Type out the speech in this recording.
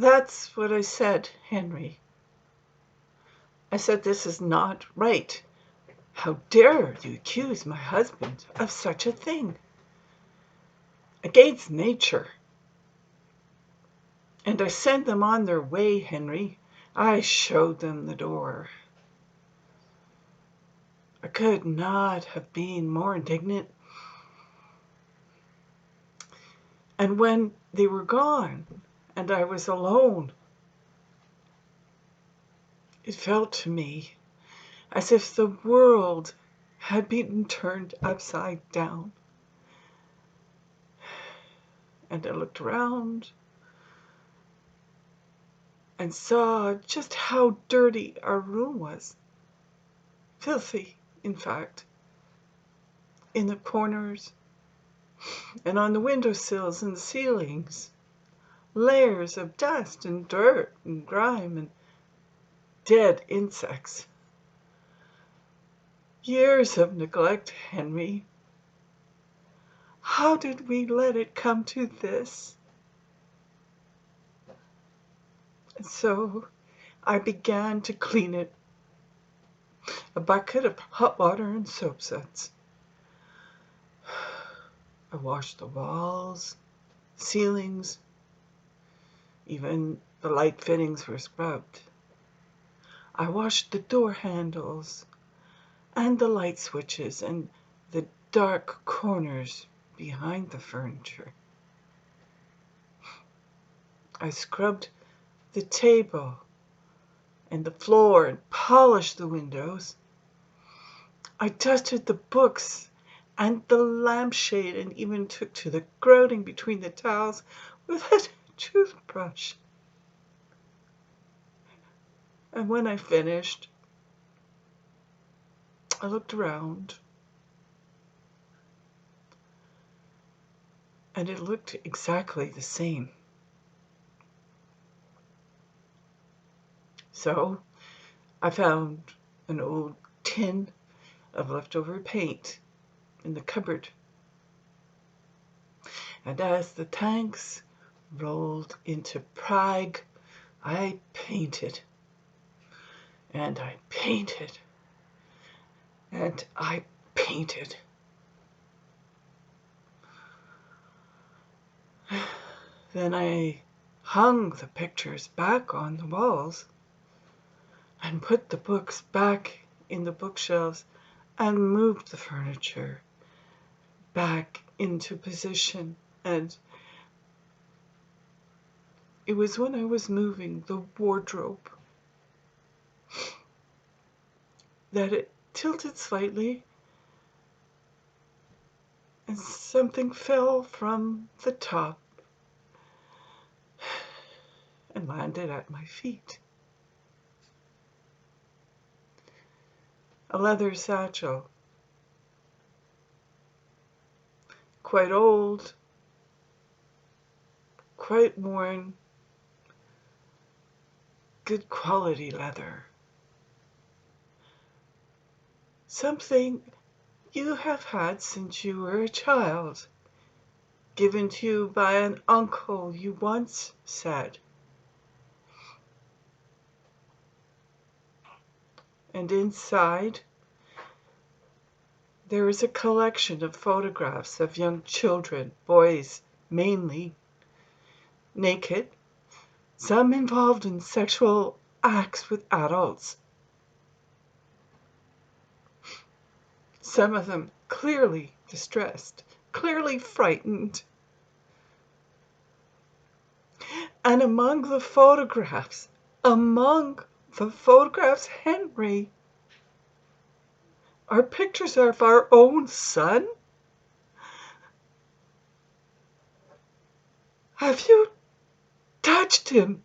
That's what I said, Henry. I said, this is not right. How dare you accuse my husband of such a thing? Against nature. And I sent them on their way, Henry. I showed them the door. I could not have been more indignant. And when they were gone and I was alone, it felt to me as if the world had been turned upside down. And I looked around and saw just how dirty our room was. Filthy, in fact. In the corners and on the windowsills and the ceilings. Layers of dust and dirt and grime and dead insects. Years of neglect, Henry. How did we let it come to this? And so I began to clean it. A bucket of hot water and soap suds. I washed the walls, ceilings, even the light fittings were scrubbed. I washed the door handles and the light switches and the dark corners behind the furniture. I scrubbed the table and the floor and polished the windows. I dusted the books and the lampshade and even took to the grouting between the tiles with a toothbrush. And when I finished, I looked around and it looked exactly the same. So I found an old tin of leftover paint in the cupboard. And as the tanks rolled into Prague, I painted. And I painted. And I painted. Then I hung the pictures back on the walls and put the books back in the bookshelves and moved the furniture back into position. And it was when I was moving the wardrobe that it tilted slightly and something fell from the top and landed at my feet. A leather satchel, quite old, quite worn, good quality leather. Something you have had since you were a child, given to you by an uncle, you once said. And inside, there is a collection of photographs of young children, boys mainly, naked, some involved in sexual acts with adults. Some of them clearly distressed, clearly frightened. And among the photographs, Henry, are pictures of our own son? Have you touched him?